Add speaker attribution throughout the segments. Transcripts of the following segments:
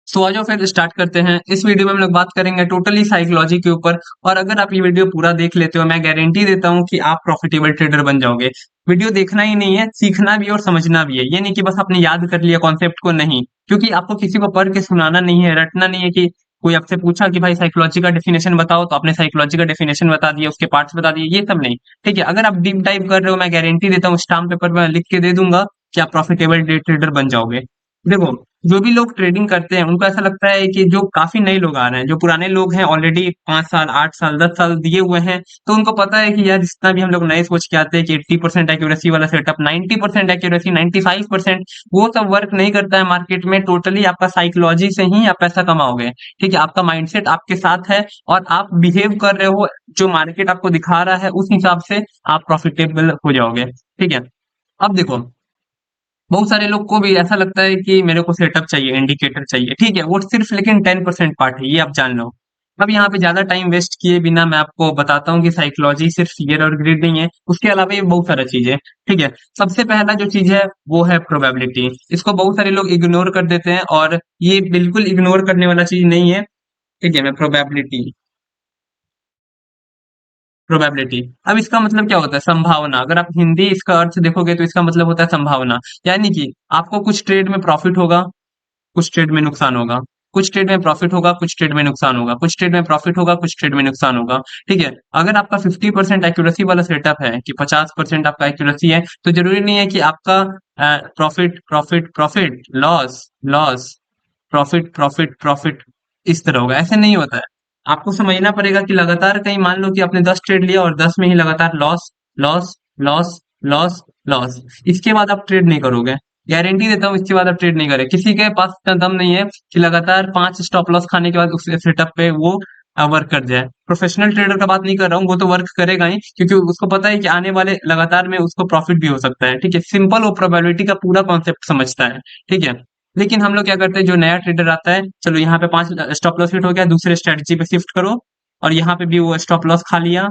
Speaker 1: सो आज फिर स्टार्ट करते हैं। इस वीडियो में हम लोग बात करेंगे टोटली साइकोलॉजी के ऊपर। और अगर आप ये वीडियो पूरा देख लेते हो, मैं गारंटी देता हूँ कि आप प्रॉफिटेबल ट्रेडर बन जाओगे। वीडियो देखना ही नहीं है, सीखना भी है और समझना भी है। ये नहीं कि बस आपने याद कर लिया कॉन्सेप्ट को, नहीं। क्योंकि आपको किसी को पढ़ के सुनाना नहीं है, रटना नहीं है कि कोई आपसे पूछा कि भाई साइकोलॉजी का डेफिनेशन बताओ, तो आपने साइकोलॉजी का डेफिनेशन बता दिया, उसके पार्ट्स बता दिए, ये सब नहीं। ठीक है, अगर आप डीप डाइव कर रहे हो, मैं गारंटी देता हूँ स्टाम्प पेपर में लिख के दे दूंगा कि आप प्रॉफिटेबल डे ट्रेडर बन जाओगे। देखो, जो भी लोग ट्रेडिंग करते हैं उनको ऐसा लगता है कि जो काफी नए लोग आ रहे हैं, जो पुराने लोग हैं ऑलरेडी 5 साल 8 साल 10 साल दिए हुए हैं, तो उनको पता है कि यार जितना भी हम लोग नए सोच के आते हैं कि 80% एक्यूरेसी वाला सेटअप, 90% एक्यूरेसी, 95%, वो सब वर्क नहीं करता है मार्केट में। टोटली आपका साइकोलॉजी से ही आप पैसा कमाओगे। ठीक है, आपका माइंडसेट आपके साथ है और आप बिहेव कर रहे हो जो मार्केट आपको दिखा रहा है, उस हिसाब से आप प्रॉफिटेबल हो जाओगे। ठीक है, अब देखो, बहुत सारे लोग को भी ऐसा लगता है कि मेरे को सेटअप चाहिए, इंडिकेटर चाहिए। ठीक है, वो सिर्फ लेकिन 10% पार्ट है, ये आप जान लो। अब यहाँ पे ज्यादा टाइम वेस्ट किए बिना मैं आपको बताता हूँ कि साइकोलॉजी सिर्फ ईयर और ग्रिड नहीं है, उसके अलावा ये बहुत सारा चीज है। ठीक है, सबसे पहला जो चीज है वो है प्रोबेबिलिटी। इसको बहुत सारे लोग इग्नोर कर देते हैं और ये बिल्कुल इग्नोर करने वाला चीज नहीं है। ठीक है, मैं प्रोबेबिलिटी, प्रोबेबिलिटी। अब इसका मतलब क्या होता है? संभावना। अगर आप हिंदी इसका अर्थ देखोगे तो इसका मतलब होता है संभावना। यानी कि आपको कुछ ट्रेड में प्रॉफिट होगा, कुछ ट्रेड में नुकसान होगा। कुछ ट्रेड में प्रॉफिट होगा, कुछ ट्रेड में नुकसान होगा। कुछ ट्रेड में प्रॉफिट होगा, कुछ ट्रेड में नुकसान होगा। ठीक है, अगर आपका 50% एक्यूरेसी वाला सेटअप है कि 50% आपका एक्यूरेसी है, तो जरूरी नहीं है कि आपका profit profit profit loss loss profit profit profit इस तरह होगा। ऐसे नहीं होता है। आपको समझना पड़ेगा कि लगातार कहीं मान लो कि आपने 10 ट्रेड लिया और 10 में ही लगातार loss loss loss loss loss, इसके बाद आप ट्रेड नहीं करोगे। गारंटी देता हूँ, इसके बाद आप ट्रेड नहीं करें। किसी के पास इतना दम नहीं है कि लगातार 5 स्टॉप लॉस खाने के बाद उस सेटअप पे वो वर्क कर जाए। प्रोफेशनल ट्रेडर का बात नहीं कर रहा हूँ, वो तो वर्क करेगा ही, क्योंकि उसको पता है कि आने वाले लगातार में उसको प्रॉफिट भी हो सकता है। ठीक है, सिंपल वो प्रोबेबिलिटी का पूरा कॉन्सेप्ट समझता है। ठीक है, लेकिन हम लोग क्या करते हैं, जो नया ट्रेडर आता है, चलो यहाँ पे 5 स्टॉप लॉस हिट हो गया, दूसरे स्ट्रेटजी पे शिफ्ट करो, और यहाँ पे भी वो स्टॉप लॉस खा लिया,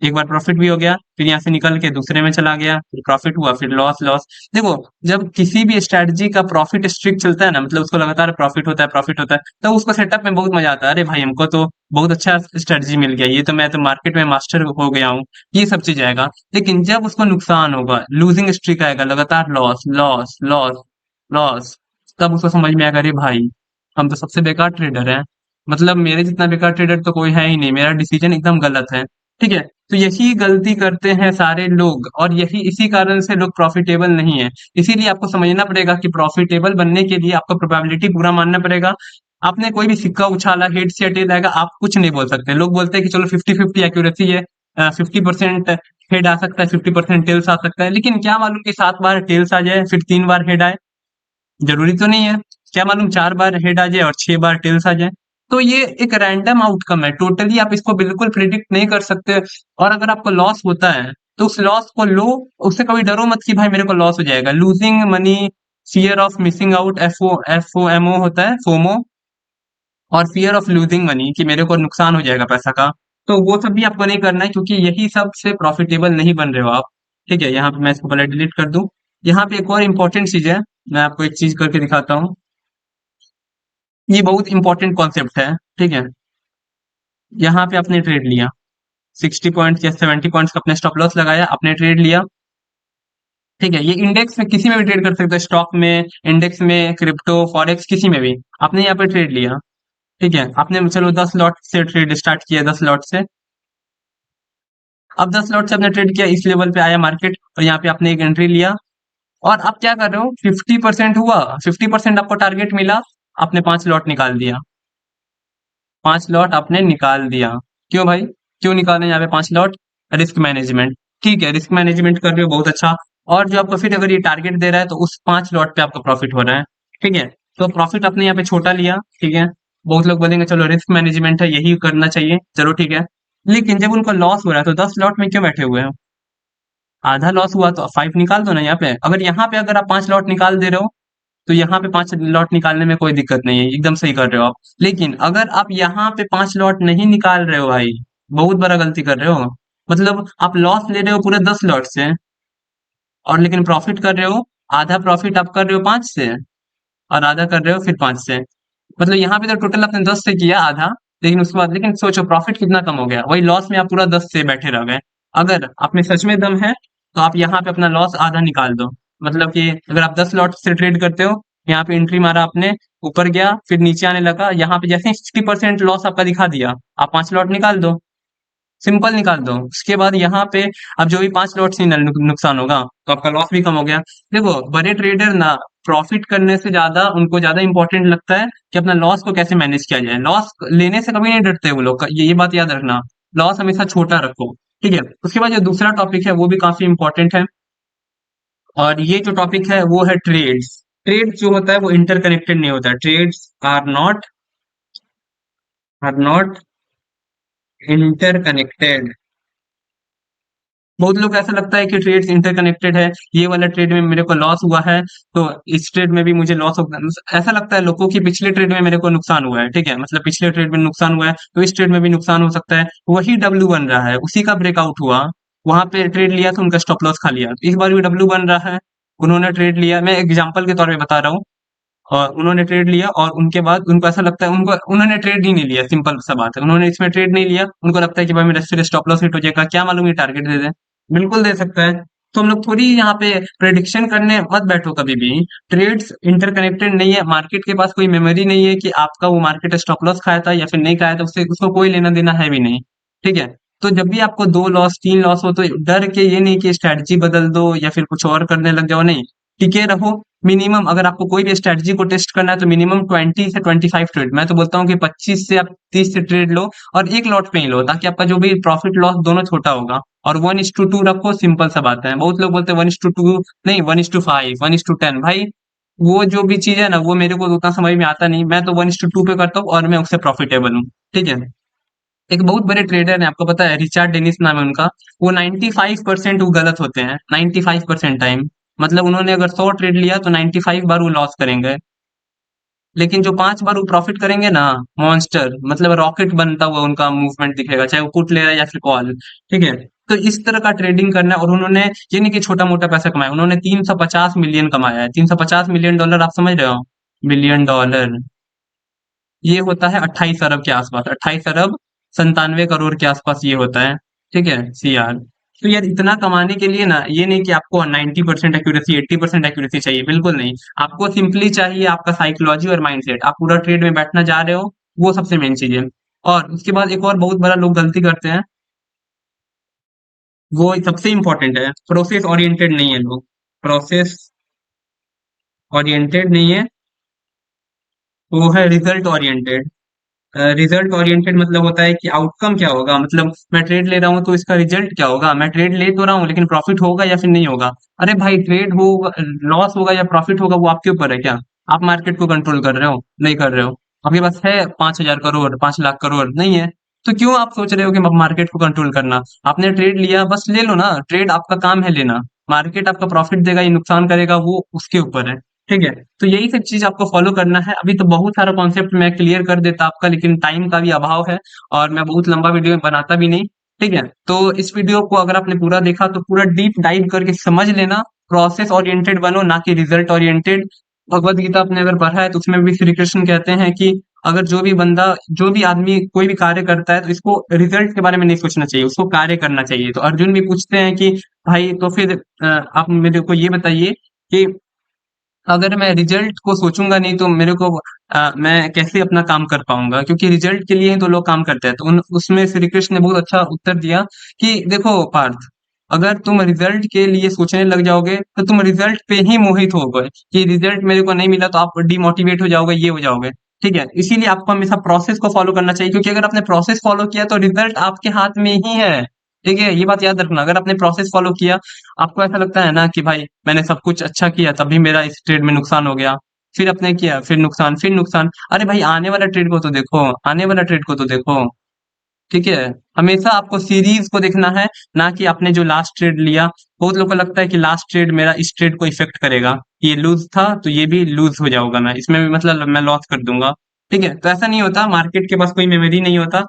Speaker 1: एक बार प्रॉफिट भी हो गया, फिर यहाँ से निकल के दूसरे में चला गया, फिर प्रॉफिट हुआ, फिर लॉस लॉस। देखो, जब किसी भी स्ट्रेटजी का प्रॉफिट स्ट्रिक चलता है ना, मतलब उसको लगातार प्रॉफिट होता है, प्रॉफिट होता है, तो उसको सेटअप में बहुत मजा आता है। अरे भाई, हमको तो बहुत अच्छा स्ट्रेटजी मिल गया, ये तो मैं तो मार्केट में मास्टर हो गया हूँ, ये सब चीज आएगा। लेकिन जब उसको नुकसान होगा, लूजिंग स्ट्रिक आएगा, लगातार लॉस लॉस लॉस लॉस, तब उसको समझ में आएगा, अरे भाई, हम तो सबसे बेकार ट्रेडर हैं। मतलब मेरे जितना बेकार ट्रेडर तो कोई है ही नहीं, मेरा डिसीजन एकदम गलत है। ठीक है, तो यही गलती करते हैं सारे लोग, और यही इसी कारण से लोग प्रॉफिटेबल नहीं है। इसीलिए आपको समझना पड़ेगा कि प्रॉफिटेबल बनने के लिए आपको प्रोबेबिलिटी पूरा मानना पड़ेगा। आपने कोई भी सिक्का उछाला, हेड या टेल आएगा, आप कुछ नहीं बोल सकते। लोग बोलते हैं कि चलो 50-50 एक्यूरेसी है, 50% हेड आ सकता है, 50% टेल्स आ सकता है, लेकिन क्या मालूम कि 7 बार टेल्स आ जाए फिर 3 बार हेड आए? जरूरी तो नहीं है। क्या मालूम 4 बार हेड आ जाए और 6 बार टेल्स आ जाए? तो ये एक रैंडम आउटकम है, टोटली आप इसको बिल्कुल प्रिडिक्ट नहीं कर सकते। और अगर आपको लॉस होता है तो उस लॉस को लो, उससे कभी डरो मत कि भाई मेरे को लॉस हो जाएगा। Losing money, fear of missing out, F O M O होता है, फोमो, और फियर ऑफ लूजिंग मनी कि मेरे को नुकसान हो जाएगा पैसा का। तो वो सब भी आपको नहीं करना है, क्योंकि यही सब से प्रॉफिटेबल नहीं बन रहे हो आप। ठीक है, यहाँ पे मैं इसको पहले डिलीट कर दूं। यहाँ पे एक और इम्पोर्टेंट चीज है, मैं आपको एक चीज करके दिखाता हूँ। ये बहुत इंपॉर्टेंट कॉन्सेप्ट है। ठीक है, यहाँ पे आपने ट्रेड लिया, 60 पॉइंट या 70 पॉइंट्स का अपने स्टॉप लॉस लगाया, आपने ट्रेड लिया। ठीक है, ये इंडेक्स में किसी में भी ट्रेड कर सकते हो, स्टॉक में, इंडेक्स में, क्रिप्टो, फॉरेक्स, किसी में भी। आपने यहाँ पे ट्रेड लिया। ठीक है, आपने चलो 10 लॉट से ट्रेड स्टार्ट किया, 10 लॉट से। अब 10 लॉट से आपने ट्रेड किया, इस लेवल पे आया मार्केट, और यहाँ पे आपने एक एंट्री लिया। और आप क्या कर रहे हो, 50% हुआ, 50% आपको टारगेट मिला, आपने 5 लॉट निकाल दिया। 5 लॉट आपने निकाल दिया। क्यों भाई, क्यों निकाले यहाँ पे 5 लॉट? Risk management. ठीक है, रिस्क मैनेजमेंट कर रहे हो, बहुत अच्छा। और जो आपको फिर अगर ये टारगेट दे रहा है, तो उस 5 लॉट पे आपका प्रॉफिट हो रहा है। ठीक है, तो प्रॉफिट आपने यहाँ पे छोटा लिया। ठीक है, बहुत लोग बोलेंगे चलो रिस्क मैनेजमेंट है, यही करना चाहिए, चलो ठीक है। लेकिन जब उनको लॉस हो रहा है तो 10 लॉट में क्यों बैठे हुए हैं? आधा लॉस हुआ तो 5 निकाल दो ना यहाँ पे। अगर यहाँ पे अगर आप 5 लॉट निकाल दे रहे हो, तो यहाँ पे 5 लॉट निकालने में कोई दिक्कत नहीं है, एकदम सही कर रहे हो आप। लेकिन अगर आप यहाँ पे 5 लॉट नहीं निकाल रहे हो भाई, बहुत बड़ा गलती कर रहे हो। मतलब आप लॉस ले रहे हो पूरे 10 लॉट से, और लेकिन प्रॉफिट कर रहे हो, आधा प्रॉफिट आप कर रहे हो 5 से, और आधा कर रहे हो फिर 5 से। मतलब यहाँ पे तो टोटल आपने 10 से किया आधा, लेकिन उसके बाद लेकिन सोचो प्रॉफिट कितना कम हो गया, वही लॉस में आप पूरा 10 से बैठे रह गए। अगर आप में सच में दम है तो आप यहाँ पे अपना लॉस आधा निकाल दो। मतलब कि अगर आप 10 लॉट से ट्रेड करते हो, यहाँ पे एंट्री मारा आपने, ऊपर गया फिर नीचे आने लगा, यहाँ पे जैसे ही 50% लॉस आपका दिखा दिया, आप 5 लॉट निकाल दो, सिंपल निकाल दो। उसके बाद यहाँ पे अब जो भी 5 लॉट से नुकसान होगा तो आपका लॉस भी कम हो गया। देखो बड़े ट्रेडर ना प्रॉफिट करने से ज्यादा उनको ज्यादा इंपॉर्टेंट लगता है कि अपना लॉस को कैसे मैनेज किया जाए। लॉस लेने से कभी नहीं डरते वो लोग, ये बात याद रखना। लॉस हमेशा छोटा रखो, ठीक है। उसके बाद जो दूसरा टॉपिक है वो भी काफी इंपॉर्टेंट है, और ये जो टॉपिक है वो है ट्रेड्स। ट्रेड जो होता है वो इंटरकनेक्टेड नहीं होता, ट्रेड्स आर नॉट इंटरकनेक्टेड। बहुत लोग को ऐसा लगता है कि ट्रेड्स इंटरकनेक्टेड है, ये वाला ट्रेड में मेरे को लॉस हुआ है तो इस ट्रेड में भी मुझे लॉस होगा। ऐसा लगता है लोगों की पिछले ट्रेड में मेरे को नुकसान हुआ है, ठीक है, मतलब पिछले ट्रेड में नुकसान हुआ है तो इस ट्रेड में भी नुकसान हो सकता है। वही डब्ल्यू बन रहा है, उसी का ब्रेकआउट हुआ, वहां पे ट्रेड लिया तो उनका स्टॉप लॉस खा लिया, तो इस बार भी डब्ल्यू बन रहा है। उन्होंने ट्रेड लिया, मैं एग्जाम्पल के तौर पे बता रहा हूँ, और उन्होंने ट्रेड लिया और उनके बाद उनको ऐसा लगता है, उनको उन्होंने ट्रेड ही नहीं लिया, सिंपल सा बात है, उन्होंने इसमें ट्रेड नहीं लिया, उनको लगता है कि भाई मेरा फिर स्टॉप लॉस हिट हो जाएगा, क्या मालूम ये टारगेट दे दे। बिल्कुल दे सकता है। तो हम लोग थोड़ी यहाँ पे प्रेडिक्शन करने मत बैठो कभी भी। ट्रेड्स इंटरकनेक्टेड नहीं है, मार्केट के पास कोई मेमोरी नहीं है कि आपका वो मार्केट स्टॉप लॉस खाया था या फिर नहीं खाया था, उससे उसको कोई लेना देना है भी नहीं, ठीक है। तो जब भी आपको 2 लॉस 3 लॉस हो तो डर के ये नहीं कि स्ट्रेटजी बदल दो या फिर कुछ और करने लग जाओ, नहीं, टिके रहो। मिनिमम अगर आपको कोई भी स्ट्रेटजी को टेस्ट करना है तो मिनिमम 20 से 25 ट्रेड, मैं तो बोलता हूँ कि 25 से आप 30 से ट्रेड लो, और एक लॉट पे ही लो, ताकि आपका जो भी प्रॉफिट लॉस दोनों छोटा होगा। और 1:2 रखो, सिंपल सा बात है। बहुत लोग बोलते हैं 1:2 नहीं, 1:5, 1:10। भाई वो जो भी चीज है ना वो मेरे को उतना समझ में आता नहीं, मैं तो 1:2 पे करता हूँ और मैं उससे प्रॉफिटेबल हूँ, ठीक है। एक बहुत बड़े ट्रेडर है, आपको पता है, रिचार्ड डेनिस नाम है उनका। वो 95% वो गलत होते हैं, 95% टाइम। मतलब उन्होंने अगर 100 ट्रेड लिया तो 95 बार वो लॉस करेंगे, लेकिन जो 5 बार वो प्रॉफिट करेंगे ना, मॉन्स्टर, मतलब रॉकेट बनता हुआ उनका मूवमेंट दिखेगा, चाहे वो पुट ले रहा है या फिर कॉल, ठीक है। तो इस तरह का ट्रेडिंग करना है, और उन्होंने ये नहीं कि छोटा मोटा पैसा कमाया, उन्होंने 350 मिलियन कमाया है। 350 मिलियन डॉलर, आप समझ रहे हो, मिलियन डॉलर, ये होता है 28 अरब के आसपास, 28 अरब 97 करोड़ के आसपास ये होता है, ठीक है, सीआर। तो यार इतना कमाने के लिए ना ये नहीं कि आपको 90% एक्यूरेसी 80% एक्यूरेसी चाहिए, बिल्कुल नहीं। आपको सिंपली चाहिए आपका साइकोलॉजी और माइंडसेट, आप पूरा ट्रेड में बैठना जा रहे हो, वो सबसे मेन चीज है। और उसके बाद एक और बहुत बड़ा लोग गलती करते हैं, वो सबसे इंपॉर्टेंट है, प्रोसेस ओरिएंटेड नहीं है लोग, प्रोसेस ओरिएंटेड नहीं है, वो है रिजल्ट ओरिएंटेड। रिजल्ट ओरिएंटेड मतलब होता है कि आउटकम क्या होगा, मतलब मैं ट्रेड ले रहा हूँ तो इसका रिजल्ट क्या होगा, मैं ट्रेड ले तो रहा हूँ लेकिन प्रॉफिट होगा या फिर नहीं होगा। अरे भाई ट्रेड होगा, लॉस होगा या प्रॉफिट होगा वो आपके ऊपर है क्या। आप मार्केट को कंट्रोल कर रहे हो, नहीं कर रहे हो। आपके पास है 5,000 करोड़, 5 लाख करोड़, नहीं है, तो क्यों आप सोच रहे हो कि मार्केट को कंट्रोल करना। आपने ट्रेड लिया, बस ले लो ना, ट्रेड आपका काम है लेना। मार्केट आपका प्रॉफिट देगा या नुकसान करेगा वो उसके ऊपर है, ठीक है। तो यही सब चीज आपको फॉलो करना है। अभी तो बहुत सारा कॉन्सेप्ट मैं क्लियर कर देता आपका, लेकिन टाइम का भी अभाव है और मैं बहुत लंबा वीडियो बनाता भी नहीं, ठीक है। तो इस वीडियो को अगर आपने पूरा देखा तो पूरा डीप डाइव करके समझ लेना, प्रोसेस ओरिएंटेड बनो ना कि रिजल्ट ओरिएंटेड। भगवत गीता आपने अगर पढ़ा है तो उसमें भी श्री कृष्ण कहते हैं कि अगर जो भी बंदा, जो भी आदमी कोई भी कार्य करता है तो इसको रिजल्ट के बारे में नहीं सोचना चाहिए, उसको कार्य करना चाहिए। तो अर्जुन भी पूछते हैं कि भाई तो फिर आप मेरे को ये बताइए कि अगर मैं रिजल्ट को सोचूंगा नहीं तो मेरे को मैं कैसे अपना काम कर पाऊंगा, क्योंकि रिजल्ट के लिए ही तो लोग काम करते हैं। तो उसमें श्री कृष्ण ने बहुत अच्छा उत्तर दिया कि देखो पार्थ, अगर तुम रिजल्ट के लिए सोचने लग जाओगे तो तुम रिजल्ट पे ही मोहित हो गए कि रिजल्ट मेरे को नहीं मिला तो आप डिमोटिवेट हो जाओगे, ये हो जाओगे, ठीक है। इसीलिए आपको हमेशा प्रोसेस को फॉलो करना चाहिए, क्योंकि अगर आपने प्रोसेस फॉलो किया तो रिजल्ट आपके हाथ में ही है, ठीक है। ये बात याद रखना, अगर आपने प्रोसेस फॉलो किया, आपको ऐसा लगता है ना कि भाई मैंने सब कुछ अच्छा किया तभी मेरा इस ट्रेड में नुकसान हो गया, फिर आपने किया फिर नुकसान फिर नुकसान। अरे भाई आने वाला ट्रेड को तो देखो, आने वाला ट्रेड को तो देखो, ठीक है। हमेशा आपको सीरीज को देखना है, ना कि आपने जो लास्ट ट्रेड लिया। बहुत लोगों को लगता है कि लास्ट ट्रेड मेरा इस ट्रेड को इफेक्ट करेगा, ये लूज था तो ये भी लूज हो जाऊंगा, मैं इसमें भी मतलब मैं लॉस कर दूंगा, ठीक है। तो ऐसा नहीं होता, मार्केट के पास कोई मेमोरी नहीं होता।